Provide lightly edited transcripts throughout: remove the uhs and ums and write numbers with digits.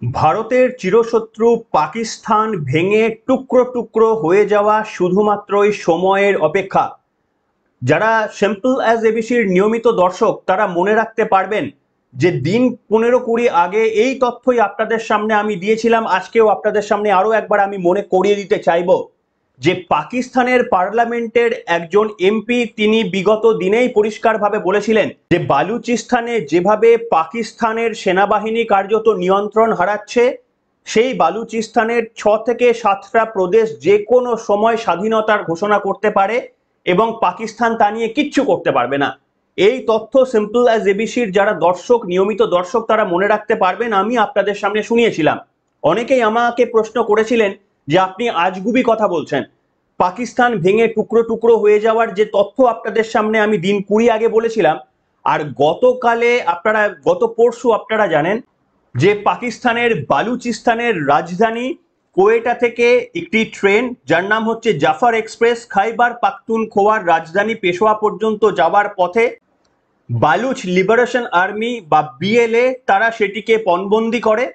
ভারতের চিরশত্রু পাকিস্তান ভেঙে টুকরো টুকরো হয়ে যাওয়া শুধুমাত্রই সময়ের অপেক্ষা। যারা সিম্পল অ্যাজ এবিসির নিয়মিত দর্শক তারা মনে রাখতে পারবেন যে দিন 15-20 আগে এই তথ্যই আপনাদের সামনে আমি দিয়েছিলাম। আজকেও আপনাদের সামনে আরো একবার আমি মনে করিয়ে দিতে চাইবো যে পাকিস্তানের পার্লামেন্টের একজন এমপি তিনি বিগত দিনেই পরিষ্কারভাবে বলেছিলেন যে বালুচিস্তানে যেভাবে পাকিস্তানের সেনাবাহিনী কার্যত নিয়ন্ত্রণ হারাচ্ছে, সেই বালুচিস্তানের 6 থেকে 7টা প্রদেশ যে কোনো সময় স্বাধীনতার ঘোষণা করতে পারে এবং পাকিস্তান তা নিয়ে কিচ্ছু করতে পারবে না। এই তথ্য সিম্পল অ্যাজ এবিসির যারা দর্শক, নিয়মিত দর্শক তারা মনে রাখতে পারবেন, আমি আপনাদের সামনে শুনিয়েছিলাম। অনেকেই আমাকে প্রশ্ন করেছিলেন যে আপনি আজগুবি কথা বলছেন, পাকিস্তান ভেঙে টুকরো টুকরো হয়ে যাওয়ার যে তথ্য আপনাদের সামনে আমি দিন 20 আগে বলেছিলাম, আর গতকালে আপনারা গত পরশু আপনারা জানেন যে পাকিস্তানের বালুচিস্তানের রাজধানী কোয়েটা থেকে একটি ট্রেন যার নাম হচ্ছে জাফর এক্সপ্রেস খাইবার পাখতুনখোয়ার রাজধানী পেশোয়া পর্যন্ত যাওয়ার পথে বালুচ লিবারেশন আর্মি বা বিএলএ তারা সেটিকে পণবন্দি করে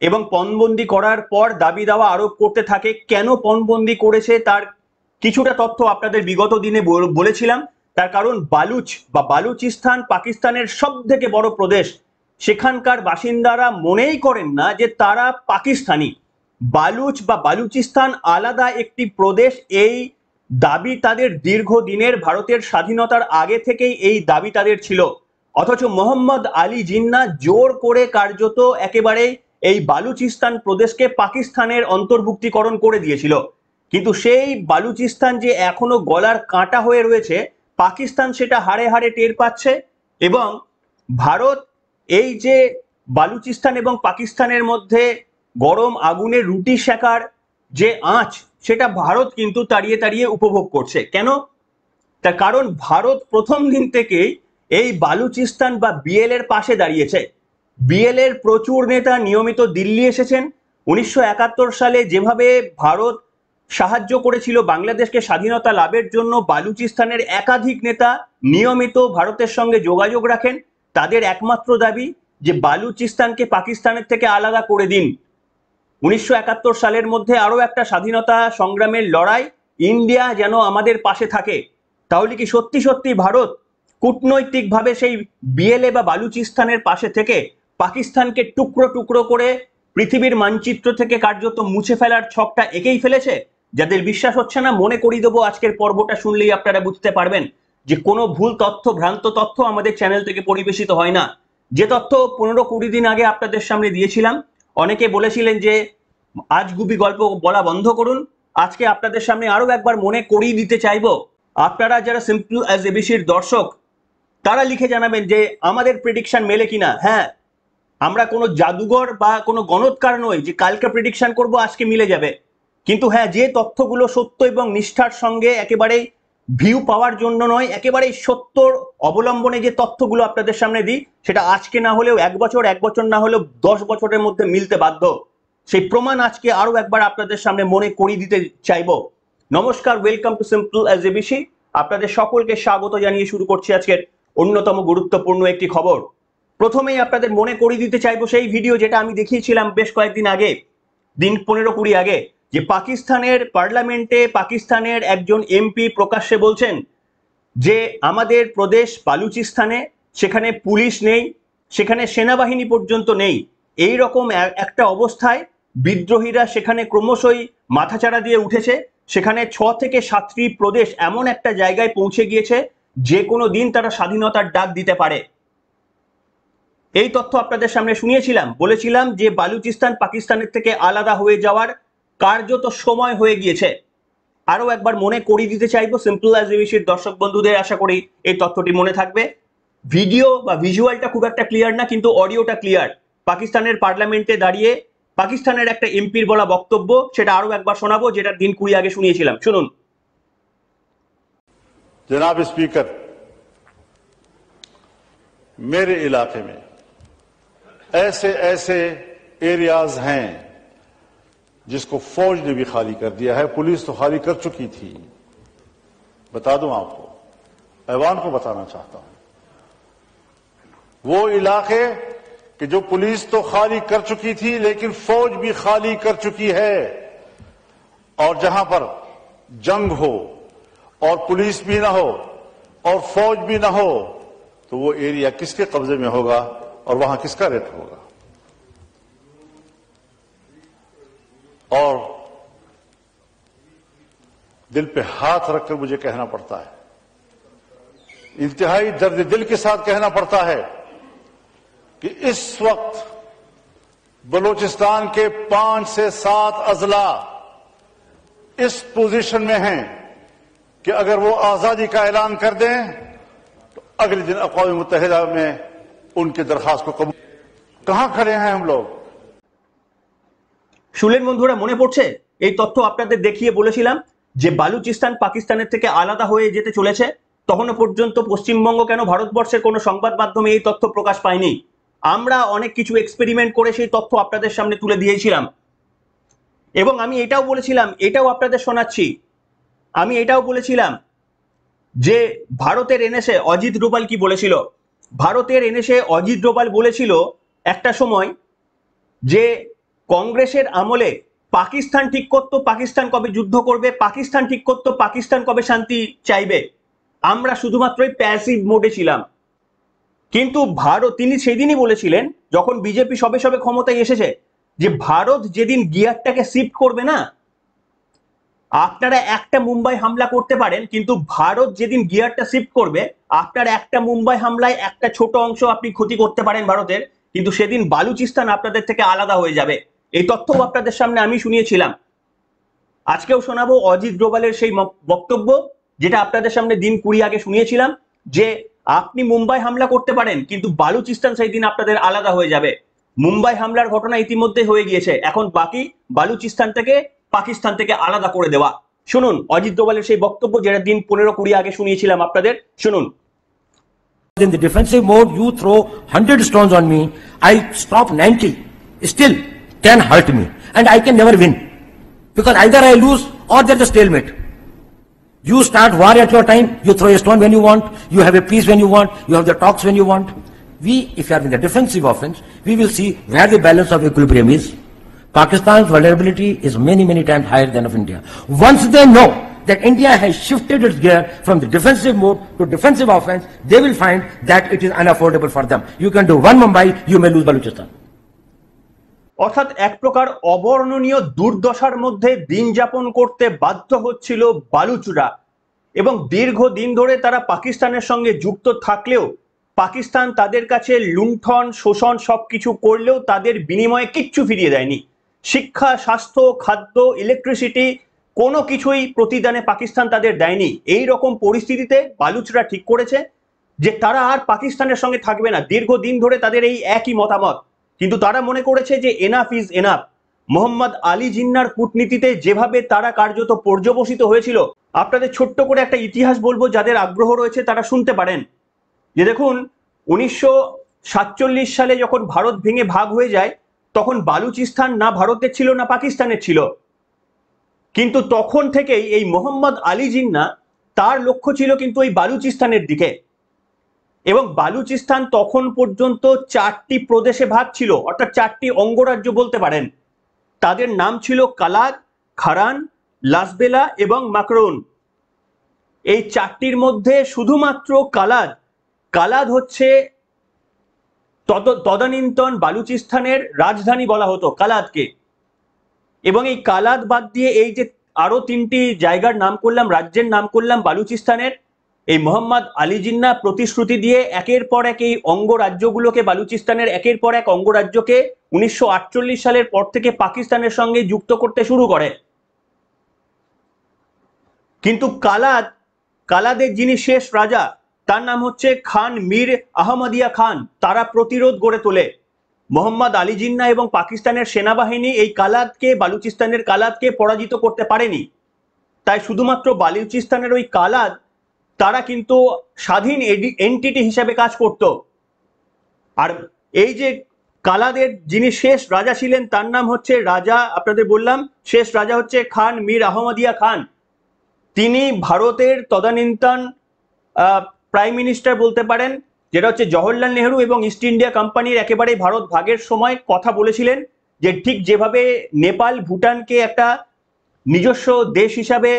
এবং পণবন্দি করার পর দাবি দাওয়া আরোপ করতে থাকে। কেন পণবন্দি করেছে তার কিছুটা তথ্য আপনাদের বিগত দিনে বলেছিলাম। তার কারণ বালুচ বা বালুচিস্তান পাকিস্তানের সব থেকে বড় প্রদেশ, সেখানকার বাসিন্দারা মনেই করেন না যে তারা পাকিস্তানি। বালুচ বা বালুচিস্তান আলাদা একটি প্রদেশ, এই দাবি তাদের দীর্ঘদিনের, ভারতের স্বাধীনতার আগে থেকেই এই দাবি তাদের ছিল। অথচ মোহাম্মদ আলী জিন্নাহ জোর করে কার্যত একেবারে এই বালুচিস্তান প্রদেশকে পাকিস্তানের অন্তর্ভুক্তিকরণ করে দিয়েছিল। কিন্তু সেই বালুচিস্তান যে এখনো গলার কাঁটা হয়ে রয়েছে, পাকিস্তান সেটা হাড়ে হাড়ে টের পাচ্ছে এবং ভারত এই যে বালুচিস্তান এবং পাকিস্তানের মধ্যে গরম আগুনে রুটি সেকার যে আঁচ, সেটা ভারত কিন্তু তাড়িয়ে তাড়িয়ে উপভোগ করছে। কেন? তার কারণ ভারত প্রথম দিন থেকেই এই বালুচিস্তান বা বিএল এর পাশে দাঁড়িয়েছে। বিএল এর প্রচুর নেতা নিয়মিত দিল্লি এসেছেন। 1971 সালে যেভাবে ভারত সাহায্য করেছিল বাংলাদেশকে স্বাধীনতা লাভের জন্য, বালুচিস্তানের একাধিক নেতা নিয়মিত ভারতের সঙ্গে যোগাযোগ রাখেন। তাদের একমাত্র দাবি যে বালুচিস্তানকে পাকিস্তানের থেকে আলাদা করে দিন। 1971 সালের মধ্যে আরো একটা স্বাধীনতা সংগ্রামের লড়াই, ইন্ডিয়া যেন আমাদের পাশে থাকে। তাহলে কি সত্যি সত্যি ভারত কূটনৈতিকভাবে সেই বিএলএ বা বালুচিস্তানের পাশে থেকে পাকিস্তানকে টুকরো টুকরো করে পৃথিবীর মানচিত্র থেকে কার্যত মুছে ফেলার ছকটা এঁকেই ফেলেছে? যাদের বিশ্বাস হচ্ছে না, মনে করিয়ে দেবো, আজকের পর্বটা শুনলেই আপনারা বুঝতে পারবেন যে কোনো ভুল তথ্য, ভ্রান্ত তথ্য আমাদের চ্যানেল থেকে পরিবেশিত হয় না। যে তথ্য 15-20 দিন আগে আপনাদের সামনে দিয়েছিলাম, অনেকে বলেছিলেন যে আজগুবি গল্প বলা বন্ধ করুন। আজকে আপনাদের সামনে আরো একবার মনে করিয়ে দিতে চাইবো। আপনারা যারা সিম্পল অ্যাজ এবিসির দর্শক তারা লিখে জানাবেন যে আমাদের প্রেডিকশন মেলে কিনা। হ্যাঁ, আমরা কোনো জাদুঘর বা কোনো গণৎকার নই যে কালকে প্রেডিকশন করব আজকে মিলে যাবে। কিন্তু হ্যাঁ, যে তথ্যগুলো সত্য এবং নিষ্ঠার সঙ্গে একেবারেই ভিউ পাওয়ার জন্য নয়, একেবারেই সত্যর অবলম্বনে যে তথ্যগুলো আপনাদের সামনে দিই, সেটা আজকে না হলেও 1 বছর, 1 বছর না হলেও 10 বছরের মধ্যে মিলতে বাধ্য। সেই প্রমাণ আজকে আরো একবার আপনাদের সামনে মনে করিয়ে দিতে চাইবো। নমস্কার, welcome to simple as ABC. আপনাদের সকলকে স্বাগত জানিয়ে শুরু করছি আজকের অন্যতম গুরুত্বপূর্ণ একটি খবর। প্রথমেই আপনাদের মনে করিয়ে দিতে চাইবো সেই ভিডিও যেটা আমি দেখিয়েছিলাম বেশ কয়েকদিন আগে, দিন 15-20 আগে, যে পাকিস্তানের পার্লামেন্টে পাকিস্তানের একজন এমপি প্রকাশ্যে বলছেন যে আমাদের প্রদেশ বালুচিস্তানে, সেখানে পুলিশ নেই, সেখানে সেনাবাহিনী পর্যন্ত নেই। এই রকম একটা অবস্থায় বিদ্রোহীরা সেখানে ক্রমশই মাথাচাড়া দিয়ে উঠেছে। সেখানে 6 থেকে 7টি প্রদেশ এমন একটা জায়গায় পৌঁছে গিয়েছে যে কোনো দিন তারা স্বাধীনতার ডাক দিতে পারে। এই তথ্য আপনাদের সামনে শুনিয়েছিলাম, বলেছিলাম যে বালুচিস্তান পাকিস্তানের থেকে আলাদা হয়ে যাওয়ার কার্যত সময় হয়ে গিয়েছে। আরো একবার মনে করিয়ে দিতে চাইবো সিম্পল অ্যাজ এবিসির দর্শক বন্ধুদের, আশা করি এই তথ্যটি মনে থাকবে। ভিডিও বা ভিজুয়ালটা খুব একটা ক্লিয়ার না, কিন্তু অডিওটা ক্লিয়ার। পাকিস্তানের পার্লামেন্টে দাঁড়িয়ে পাকিস্তানের একটা এমপির বলা বক্তব্য, সেটা আরো একবার শোনাবো, যেটা দিন 20 আগে শুনিয়েছিলাম। শুনুন। जनाब स्पीकर, मेरे इलाके में ऐसे ऐसे एरियाज हैं जिसको फौज ने भी खाली कर दिया है, पुलिस तो खाली कर चुकी थी। बता दूं आपको, ऐवान को बताना चाहता हूं, वो इलाके कि जो पुलिस तो खाली कर चुकी थी लेकिन फौज भी खाली कर चुकी है, और जहां पर जंग हो और पुलिस भी ना हो और फौज भी ना हो तो वो एरिया किसके कब्जे में होगा और वहां किसका रेट होगा। और दिल पे हाथ रखकर मुझे कहना पड़ता है, इंतहाई दर्द दिल के साथ कहना पड़ता है कि इस वक्त बलूचिस्तान के 5 से 7 अजला इस पोजीशन में हैं कि अगर वो आजादी का ऐलान कर दें तो अगले दिन अक़वाम मुत्तहिदा में उनकी दरखास्त को कबूल। कहां खड़े हैं हम लोग? শুনলেন বন্ধুরা, মনে পড়ছে এই তথ্য আপনাদের দেখিয়ে বলেছিলাম যে বালুচিস্তান পাকিস্তানের থেকে আলাদা হয়ে যেতে চলেছে। তখনও পর্যন্ত পশ্চিমবঙ্গ কেন ভারতবর্ষের কোনো সংবাদ মাধ্যমে এই তথ্য প্রকাশ পায়নি। আমরা অনেক কিছু এক্সপেরিমেন্ট করে সেই তথ্য আপনাদের সামনে তুলে দিয়েছিলাম এবং আমি এটাও বলেছিলাম, এটাও আপনাদের শোনাচ্ছি, আমি এটাও বলেছিলাম যে ভারতের এনএসএ অজিত ডোভাল কি বলেছিল। ভারতের এনএসএ অজিত ডোভাল বলেছিল একটা সময় যে কংগ্রেসের আমলে পাকিস্তান ঠিক করতো পাকিস্তান কবে যুদ্ধ করবে, পাকিস্তান ঠিক করতো পাকিস্তান কবে শান্তি চাইবে, আমরা শুধুমাত্রই প্যাসিভ মোডে ছিলাম। কিন্তু ভারত, তিনি সেদিনই বলেছিলেন যখন বিজেপি সবে সবে ক্ষমতায় এসেছে, যে ভারত যেদিন গিয়ারটাকে শিফট করবে না, আপনারা একটা মুম্বাই হামলা করতে পারেন কিন্তু ভারত যেদিন গিয়ারটা শিফট করবে আপনার একটা মুম্বাই হামলায় একটা ছোট অংশ আপনি ক্ষতি করতে পারেন ভারতের, কিন্তু সেদিন বালুচিস্তান আপনাদের থেকে আলাদা হয়ে যাবে। এই তথ্যও আপনাদের সামনে আমি শুনিয়েছিলাম। আজকেও শোনাবো অজিত ডোভালের সেই বক্তব্য যেটা আপনাদের সামনে দিন 20 আগে শুনিয়েছিলাম, যে আপনি মুম্বাই হামলা করতে পারেন কিন্তু বালুচিস্তান সেই দিন আপনাদের আলাদা হয়ে যাবে। মুম্বাই হামলার ঘটনা ইতিমধ্যে হয়ে গিয়েছে, এখন বাকি বালুচিস্তান থেকে পাকিস্তান থেকে আলাদা করে দেওয়া। শুনুন অজিত ডোভালের সেই বক্তব্য যেটা দিন 15-20 আগে শুনিয়েছিলাম আপনাদের, শুনুন। In the defensive mode, you throw 100 stones on me, I stop 90. Still, 10 hurt me, and I can never win. Because either I lose or there's a stalemate. You start war at your time, you throw a stone when you want, you have a peace when you want, you have the talks when you want. We, if you are in the defensive offense, we will see where the balance of equilibrium is. Pakistan's vulnerability is many, many times higher than of India. Once they know that India has shifted its gear from the defensive mode to defensive offense, they will find that it is unaffordable for them. You can do one Mumbai, you may lose Balochistan. অর্থাৎ এক প্রকার অবর্ণনীয় দুর্দশার মধ্যে দিন যাপন করতে বাধ্য হচ্ছিল বালুচরা, এবং দীর্ঘদিন ধরে তারা পাকিস্তানের সঙ্গে যুক্ত থাকলেও পাকিস্তান তাদের কাছে লুণ্ঠন শোষণ সবকিছু করলেও তাদের বিনিময়ে কিচ্ছু ফিরিয়ে দেয়নি। শিক্ষা, স্বাস্থ্য, খাদ্য, ইলেকট্রিসিটি কোনো কিছুই প্রতিদানে পাকিস্তান তাদের দেয়নি। এই রকম পরিস্থিতিতে বালুচরা ঠিক করেছে যে তারা আর পাকিস্তানের সঙ্গে থাকবে না। দীর্ঘদিন ধরে তাদের এই একই মতামত, কিন্তু তারা মনে করেছে যে enough is enough. Mohammad Ali জিন্নার কূটনীতিতে যেভাবে তারা কার্যত পর্যবসিত হয়েছিল, আপনাদের ছোট্ট করে একটা ইতিহাস বলবো, যাদের আগ্রহ রয়েছে তারা শুনতে পারেন। যে দেখুন 1947 সালে যখন ভারত ভেঙে ভাগ হয়ে যায় তখন বালুচিস্তান না ভারতের ছিল না পাকিস্তানের ছিল, কিন্তু তখন থেকেই এই মোহাম্মদ আলী জিন্না তার লক্ষ্য ছিল কিন্তু এই বালুচিস্তানের দিকে, এবং বালুচিস্তান তখন পর্যন্ত 4টি প্রদেশে ভাগ ছিল, অর্থাৎ 4টি অঙ্গরাজ্য বলতে পারেন। তাদের নাম ছিল কালাদ, খারান, লাসবেলা এবং মাকরুন। এই 4টির মধ্যে শুধুমাত্র কালাদ হচ্ছে তদানীন্তন বালুচিস্তানের রাজধানী বলা হতো কালাদকে, এবং এই কালাদ বাদ দিয়ে এই যে আরো 3টি জায়গার নাম করলাম, রাজ্যের নাম করলাম বালুচিস্তানের, এই মোহাম্মদ আলী জিন্না প্রতিশ্রুতি দিয়ে একের পর এক এই অঙ্গরাজ্যগুলোকে, বালুচিস্তানের একের পর এক অঙ্গরাজ্যকে 1948 সালের পর থেকে পাকিস্তানের সঙ্গে যুক্ত করতে শুরু করে। কিন্তু কালাদের যিনি শেষ রাজা তার নাম হচ্ছে খান মীর আহমদিয়া খান, তারা প্রতিরোধ গড়ে তোলে। মোহাম্মদ আলী জিন্না এবং পাকিস্তানের সেনাবাহিনী এই বালুচিস্তানের কালাদকে পরাজিত করতে পারেনি, তাই শুধুমাত্র বালুচিস্তানের ওই কালাদ তারা কিন্তু স্বাধীন এন্টিটি হিসেবে কাজ করত। আর এই যে কালাদের যিনি শেষ রাজা ছিলেন তার নাম হচ্ছে রাজা, আপনাদের বললাম শেষ রাজা হচ্ছে খান মীর আহমদিয়া খান। তিনি ভারতের তদানীন্তন প্রাইম মিনিস্টার বলতে পারেন, যেটা হচ্ছে জওহরলাল নেহরু এবং ইস্ট ইন্ডিয়া কোম্পানির একেবারে ভারত ভাগের সময় কথা বলেছিলেন যে ঠিক যেভাবে নেপাল ভুটানকে একটা নিজস্ব দেশ হিসাবে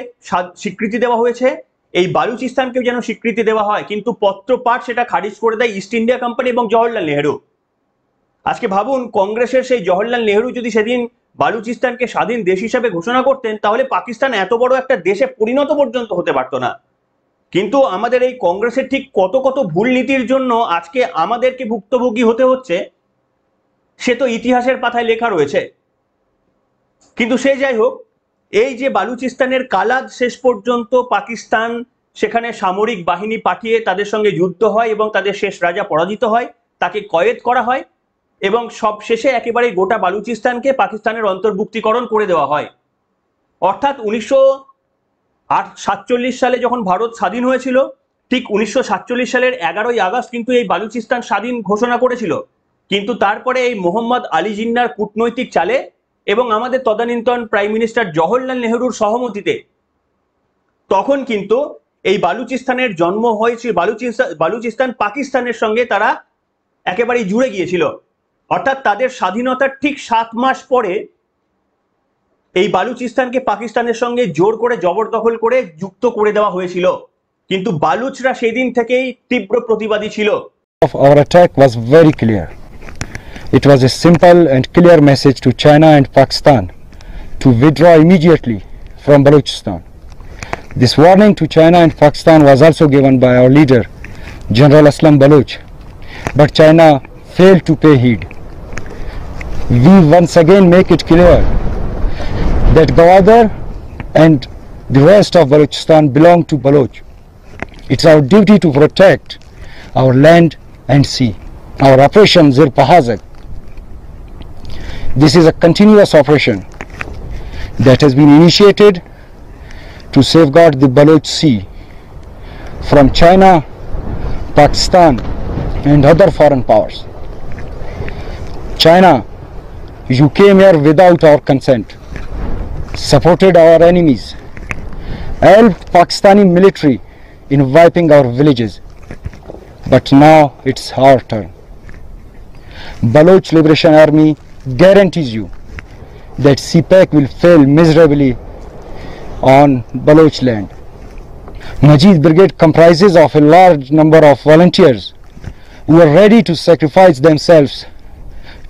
স্বীকৃতি দেওয়া হয়েছে, এই বালুচিস্তানকেও যেন স্বীকৃতি দেওয়া হয়, কিন্তু পত্রপাঠ সেটা খারিজ করে দেয় ইস্ট ইন্ডিয়া কোম্পানি এবং জওহরলাল নেহরু। আজকে ভাবুন, কংগ্রেসের সেই জওহরলাল নেহরু যদি সেদিন বালুচিস্তানকে স্বাধীন দেশ হিসাবে ঘোষণা করতেন, তাহলে পাকিস্তান এত বড় একটা দেশে পরিণত পর্যন্ত হতে পারতো না। কিন্তু আমাদের এই কংগ্রেসের ঠিক কত কত ভুল নীতির জন্য আজকে আমাদেরকে ভুক্তভোগী হতে হচ্ছে, সে তো ইতিহাসের পাতায় লেখা রয়েছে। কিন্তু সে যাই হোক, এই যে বালুচিস্তানের কালাদ শেষ পর্যন্ত পাকিস্তান সেখানে সামরিক বাহিনী পাঠিয়ে তাদের সঙ্গে যুদ্ধ হয় এবং তাদের শেষ রাজা পরাজিত হয়, তাকে কয়েদ করা হয় এবং সব শেষে একেবারে গোটা বালুচিস্তানকে পাকিস্তানের অন্তর্ভুক্তিকরণ করে দেওয়া হয়। অর্থাৎ 1947 সালে যখন ভারত স্বাধীন হয়েছিল, ঠিক 1947 সালের 11ই আগস্ট কিন্তু এই বালুচিস্তান স্বাধীন ঘোষণা করেছিল। কিন্তু তারপরে এই মোহাম্মদ আলী জিন্নার কূটনৈতিক চালে এবং আমাদের তদানীন্তন প্রাইম মিনিস্টার জওহরলাল নেহরুর সহমতিতে তখন কিন্তু এই বালুচিস্তানের জন্ম হয়েছিল। বালুচিস্তান পাকিস্তানের সঙ্গে তারা একেবারেই জুড়ে গিয়েছিল। অর্থাৎ তাদের স্বাধীনতার ঠিক 7 মাস পরে এই বালুচিস্তানকে পাকিস্তানের সঙ্গে জোর করে জবরদখল করে যুক্ত করে দেওয়া হয়েছিল। কিন্তু বালুচরা সেই দিন থেকেই তীব্র প্রতিবাদী ছিল। Our attack was very clear. It was a simple and clear message to China and Pakistan to withdraw immediately from Balochistan. This warning to China and Pakistan was also given by our leader, General Aslam Baloch, but China failed to pay heed. We once again make it clear that Gwadar and the rest of Balochistan belong to Baloch. It's our duty to protect our land and sea. Our operation Zir Pahazak. This is a continuous operation that has been initiated to safeguard the Baloch Sea from China, Pakistan and other foreign powers. China, you came here without our consent, supported our enemies, helped Pakistani military in wiping our villages, but now it's our turn. Baloch Liberation Army guarantees you that CPAC will fail miserably on Baloch land. Majid Brigade comprises of a large number of volunteers who are ready to sacrifice themselves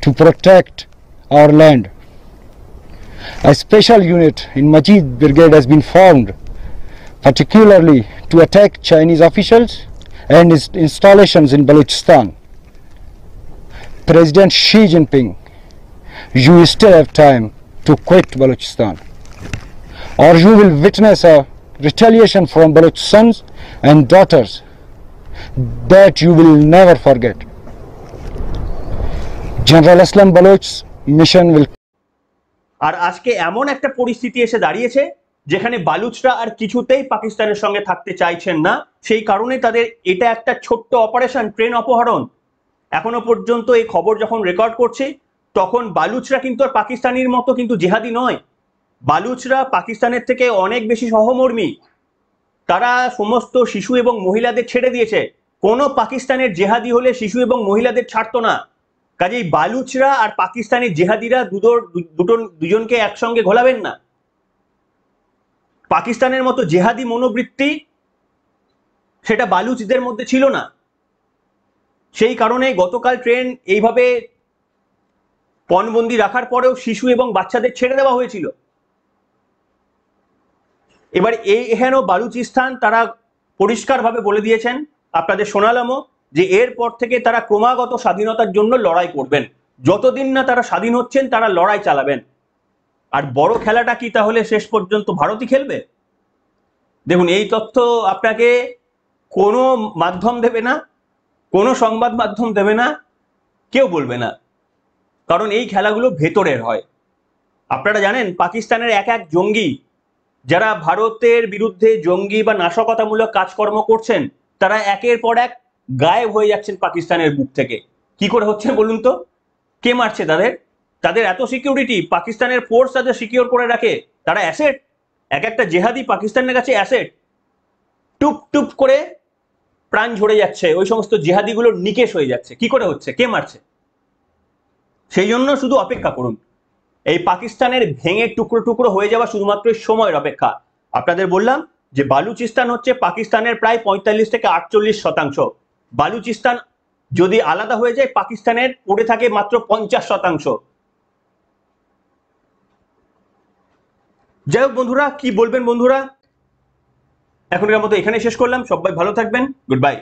to protect our land. A special unit in Majid Brigade has been formed particularly to attack Chinese officials and installations in Balochistan. President Xi Jinping, you still have time to quit Balochistan, or you will witness a retaliation from Baloch sons and daughters that you will never forget. General Aslam Baloch's mission will. আর আজকে এমন একটা পরিস্থিতি এসে দাঁড়িয়েছে যেখানে বালুচরা আর কিছুতেই পাকিস্তানের সঙ্গে থাকতে চাইছেন না। সেই কারণে তাদের এটা একটা ছোট্ট অপারেশন, ট্রেন অপহরণ। এখনো পর্যন্ত এই খবর যখন রেকর্ড করছি তখন বালুচরা কিন্তু আর পাকিস্তানির মতো কিন্তু জেহাদি নয়। বালুচরা পাকিস্তানের থেকে অনেক বেশি সহমর্মী। তারা সমস্ত শিশু এবং মহিলাদের ছেড়ে দিয়েছে। কোনো পাকিস্তানের জেহাদি হলে শিশু এবং মহিলাদের ছাড়তো না। কাজেই বালুচরা আর পাকিস্তানি জেহাদিরা দুজনকে একসঙ্গে ঘোলাবেন না। পাকিস্তানের মতো জেহাদি মনোবৃত্তি সেটা বালুচদের মধ্যে ছিল না। সেই কারণে গতকাল ট্রেন এইভাবে পণবন্দি রাখার পরেও শিশু এবং বাচ্চাদের ছেড়ে দেওয়া হয়েছিল। এবার এহেন বালুচিস্তান তারা পরিষ্কারভাবে বলে দিয়েছেন, আপনাদের শোনালামও, যে এরপর থেকে তারা ক্রমাগত স্বাধীনতার জন্য লড়াই করবেন। যতদিন না তারা স্বাধীন হচ্ছেন তারা লড়াই চালাবেন। আর বড় খেলাটা কি তাহলে শেষ পর্যন্ত ভারতই খেলবে? দেখুন, এই তথ্য আপনাকে কোনো মাধ্যম দেবে না, কোনো সংবাদ মাধ্যম দেবে না, কেউ বলবে না, কারণ এই খেলাগুলো ভেতরের হয়। আপনারা জানেন পাকিস্তানের এক এক জঙ্গি যারা ভারতের বিরুদ্ধে জঙ্গি বা নাশকতামূলক কাজকর্ম করছেন তারা একের পর এক গায়েব হয়ে যাচ্ছেন পাকিস্তানের বুক থেকে। কি করে হচ্ছে বলুন তো? কে মারছে তাদের? তাদের এত সিকিউরিটি, পাকিস্তানের ফোর্স তাদের সিকিউর করে রাখে। তারা অ্যাসেট, এক একটা জেহাদি পাকিস্তানের কাছে অ্যাসেট। টুপ টুপ করে প্রাণ ঝরে যাচ্ছে, ওই সমস্ত জিহাদিগুলো নিকেশ হয়ে যাচ্ছে। কি করে হচ্ছে? কে মারছে? সেই জন্য শুধু অপেক্ষা করুন। এই পাকিস্তানের ভেঙে টুকরো টুকরো হয়ে যাওয়া শুধুমাত্র সময়ের অপেক্ষা। আপনাদের বললাম যে বালুচিস্তান হচ্ছে পাকিস্তানের প্রায় 45 থেকে 48%। বালুচিস্তান যদি আলাদা হয়ে যায়, পাকিস্তানের পড়ে থাকে মাত্র 50%। যাই হোক বন্ধুরা, কি বলবেন বন্ধুরা? এখনকার মতো এখানে শেষ করলাম। সবাই ভালো থাকবেন। Good bye.